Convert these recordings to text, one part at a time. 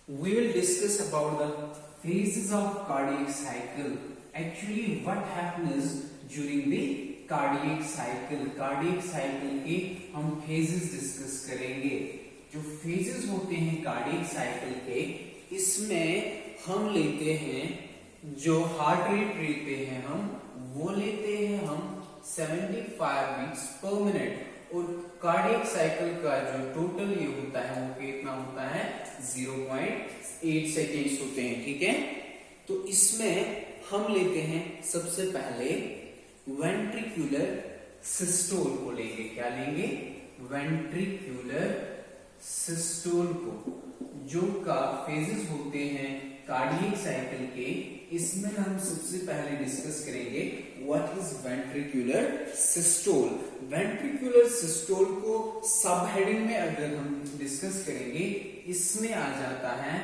we will discuss about the phases of cardiac cycle. Actually what happens during the cardiac cycle के हम phases discuss करेंगे. जो phases होते हैं cardiac cycle के, इसमें हम लेते हैं जो हार्ट रेट लेते हैं वो लेते हैं 75 बीट्स पर मिनट और कार्डियक साइकिल का जो टोटल ये होता है वो कितना होता है 0.8 सेकेंड्स होते हैं. ठीक है, तो इसमें हम लेते हैं सबसे पहले वेंट्रिकुलर सिस्टोल को लेंगे. क्या लेंगे? वेंट्रिकुलर सिस्टोल को, जो का फेजेस होते हैं कार्डियक साइकिल के. इसमें हम सबसे पहले डिस्कस करेंगे what is ventricular systole. Ventricular systole को सब हेडिंग में अगर हम डिस्कस करेंगे, इसमें आ जाता है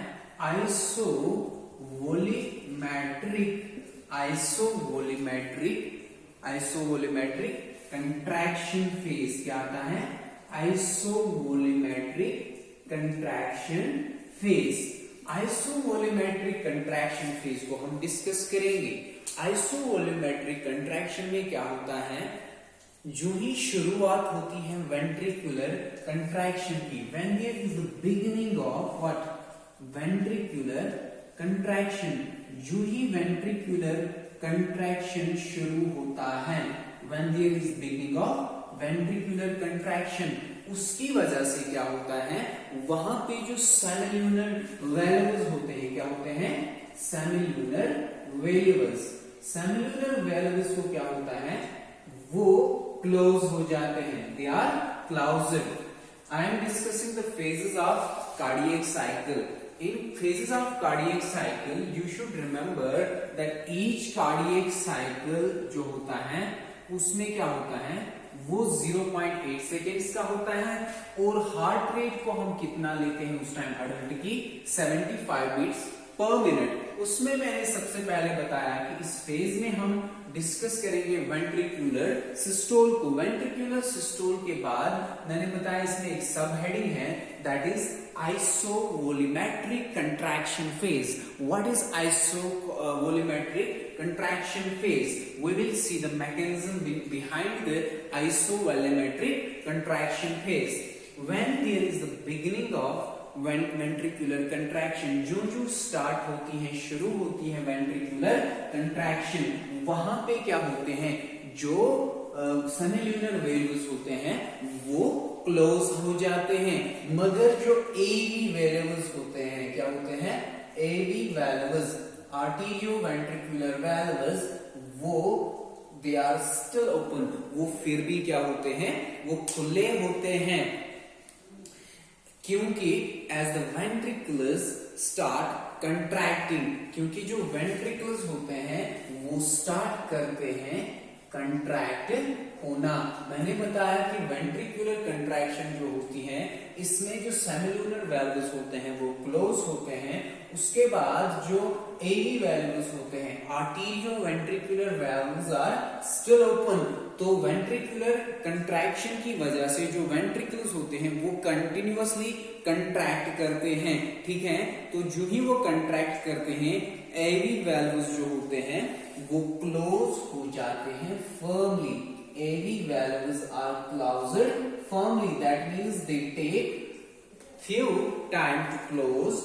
आइसोवोलेमेट्रिक कंट्रैक्शन फेज. क्या आता है? आइसोवोलेमेट्रिक कंट्रैक्शन फेज. आइसोवोलेमेट्रिक कंट्रैक्शन फेज को हम डिस्कस करेंगे. आइसोवोलेमेट्रिक कंट्रैक्शन में क्या होता है, जो ही शुरुआत होती है वेंट्रिकुलर कंट्रैक्शन की, when there is the beginning of what, ventricular contraction. जो ही वेंट्रिकुलर कंट्रैक्शन शुरू होता है, when there is beginning of ventricular contraction, उसकी वजह से क्या होता है, वहां पे जो सेमिल्यूनर वेल्व्स होते हैं, क्या होते हैं? Semilunar valves. सेमिल्यूनर वेल्व्स को क्या होता है, वो क्लोज हो जाते हैं. They are closed. I am discussing the phases of cardiac cycle. In phases of cardiac cycle, you should remember that each cardiac cycle जो होता है उसमें क्या होता है, वो 0.8 सेकेंड्स का होता है और हार्ट रेट को हम कितना लेते हैं उस टाइम अडल्ट की 75 बीट्स पर मिनट. उसमें मैंने सबसे पहले बताया कि इस फेज में हम डिस्कस करेंगे वेंट्रिकुलर सिस्टोल को. वेंट्रिकुलर सिस्टोल के बाद मैंने बताया इसमें एक सब हेडिंग है, that is isovolumetric contraction phase. What is isovolumetric contraction phase? We will see the mechanism behind the isovolumetric contraction phase. When there is the beginning of ventricular contraction, जो start होती है, शुरू होती है वेंट्रिकुलर कंट्रैक्शन, वहां पे क्या होते हैं, जो सेमिल्यूनर वेल्व्स होते हैं वो क्लोज हो जाते हैं, मगर जो एवी वेल्व्स होते हैं, क्या होते हैं? एवी वेल्व्स, आर्टेरियो वेंट्रिकुलर वेल्व्स, वो दे आर स्टिल ओपन. वो फिर भी क्या होते हैं, वो खुले होते हैं, क्योंकि as the ventricles start contracting, क्योंकि जो वेंट्रिकल्स होते हैं वो स्टार्ट करते हैं कंट्रैक्ट होना. मैंने बताया कि वेंट्रिकुलर कंट्रैक्शन जो होती है, इसमें जो सेमिल्यूनर वेल्व्स होते हैं वो क्लोज होते हैं. उसके बाद जो एवी वेल्व्स होते हैं, atrioventricular valves are still open. तो वेंट्रिकुलर कंट्रैक्शन की वजह से जो वेंट्रिकल्स होते हैं वो कंटिन्यूअसली कंट्रैक्ट करते हैं. ठीक है, तो जो ही वो कंट्रैक्ट करते हैं, एवी वेल्व्स जो होते हैं वो क्लोज हो जाते हैं firmly. AV valves are closed firmly. That means they take few time to close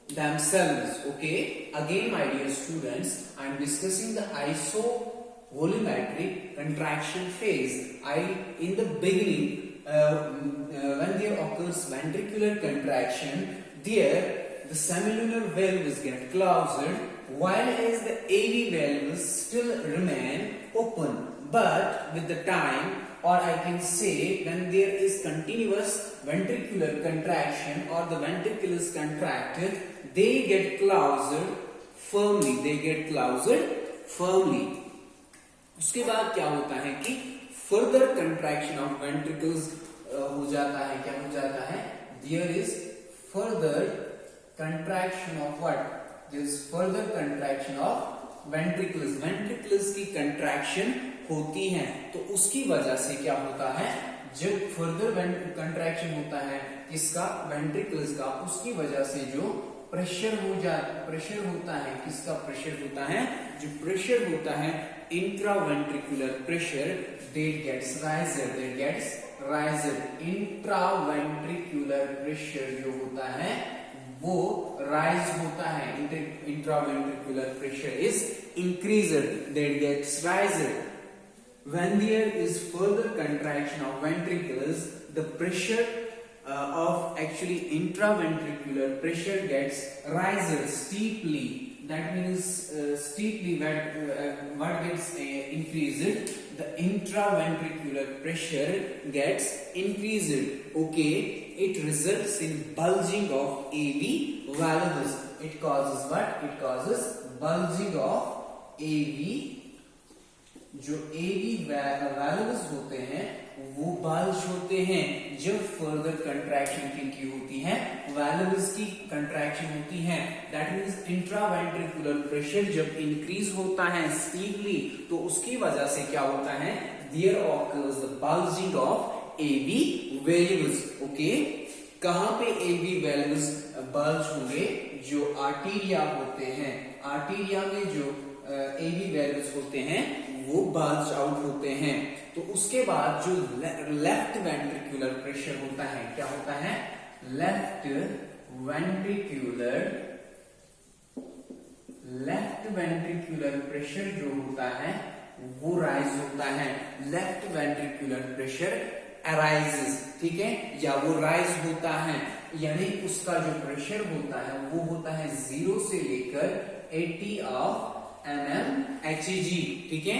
themselves. Okay. Again, my dear students, I am discussing the isovolumetric contraction phase. In the beginning, when there occurs ventricular contraction, there the semilunar valves get closed, while as the AV valves still remain open. But with the time, or I can say when there is continuous ventricular contraction or the ventricles contracted, they get closed firmly. उसके बाद क्या होता है कि further contraction of ventricles हो जाता है. क्या हो जाता है? There is further contraction of what? There is further contraction of ventricles. Ventricles की contraction होती है, तो उसकी वजह से क्या होता है, जब फर्दर कंट्रैक्शन होता है इसका वेंट्रिकल्स का, उसकी वजह से जो प्रेशर होता है, किसका प्रेशर होता है, जो प्रेशर होता है intraventricular pressure that gets raiser, intraventricular pressure जो होता है वो राइज होता है, intraventricular pressure is increased that gets raiser. When there is further contraction of ventricles, the pressure of actually intraventricular pressure gets rises steeply. That means steeply what gets increased? The intraventricular pressure gets increased. Okay, it results in bulging of AV valves. It causes what? It causes bulging of AV. जो AV valves होते हैं वो bulge होते हैं जब further contraction की होती है, valves की कंट्रैक्शन होती है. दैट मींस इंट्रावेंट्रिकुलर प्रेशर जब इंक्रीज होता है स्टीपली तो उसकी वजह से क्या होता है, there occurs the bulging of AV valves. Okay, कहां पे AV valves बल्ज होंगे? जो आर्टेरिया होते हैं, आर्टेरिया में जो AV valves होते हैं वो बल्ज आउट होते हैं. तो उसके बाद जो लेफ्ट वेंट्रिकुलर प्रेशर होता है, क्या होता है, लेफ्ट वेंट्रिकुलर प्रेशर जो होता है वो राइज होता है. लेफ्ट वेंट्रिकुलर प्रेशर अराइजेस, ठीक है, या वो राइज होता है, यानी उसका जो प्रेशर होता है वो होता है 0 से लेकर 80 ऑफ mmHg. ठीक है,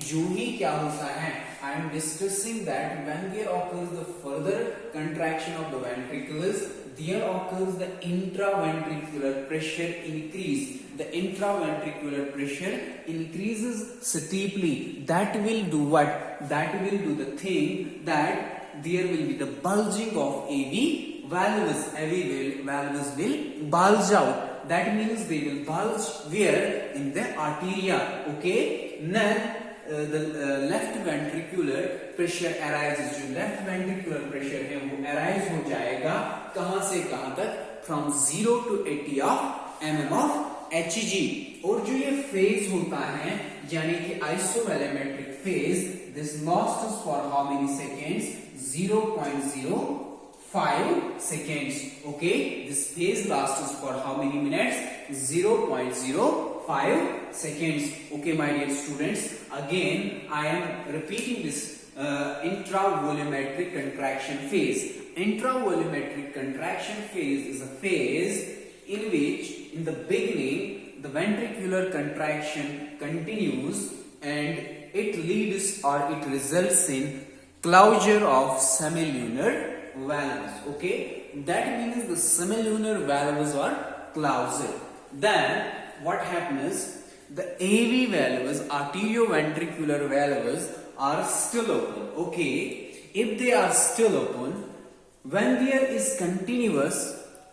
जो ही क्या होता है, I am discussing that when there occurs the further contraction of the ventricles, there occurs the intraventricular pressure increase. The intraventricular pressure increases steeply. That will do what? That will do the thing that there will be the bulging of AV valves. AV valves will bulge out. That means they will bulge where? In the arteria. Okay. Then the left ventricular pressure arises. जो left ventricular pressure है वो arise हो जाएगा कहां से कहां तक? From 0 to 80 of mm of Hg. और जो ये फेज होता है यानी कि आइसोवेलेमेट्रिक phase, this lasts for how many seconds? 0.05 seconds. Okay, this phase lasts for how many minutes? 0.05 seconds. Okay, my dear students, again I am repeating this intravolumetric contraction phase. Intravolumetric contraction phase is a phase in which in the beginning the ventricular contraction continues and it leads or it results in closure of semilunar valves. Okay, that means the semilunar valves are closed. Then what happens? The AV valves, arterioventricular valves, are still open. Okay, if they are still open, when there is continuous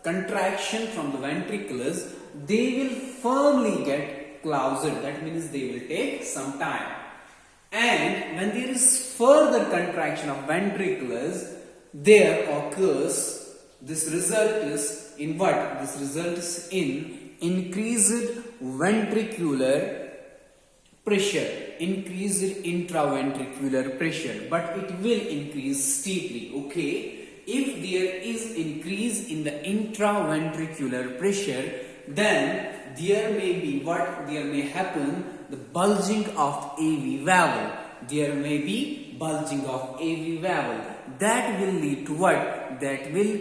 contraction from the ventricles, they will firmly get closed. That means they will take some time. And when there is further contraction of ventricles, there occurs, this results in what? This results in increased ventricular pressure, increased intraventricular pressure, but it will increase steeply. Okay, if there is increase in the intraventricular pressure, then there may be what? There may happen the bulging of AV valve. There may be bulging of AV valve. That will lead to what? That will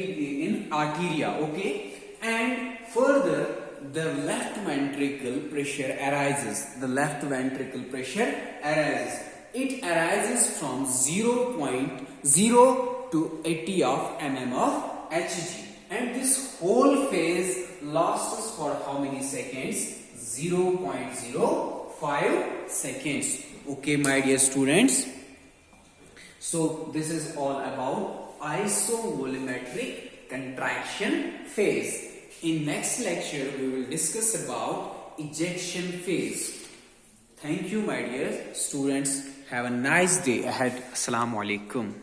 be in arteria. Okay, and further the left ventricle pressure arises. The left ventricle pressure arises. It arises from 0.0 to 80 of mm of Hg, and this whole phase lasts for how many seconds? 0.05 seconds. Okay, my dear students, so this is all about isovolumetric contraction phase. In next lecture we will discuss about ejection phase. Thank you, my dear students. Have a nice day ahead. Assalamu alaikum.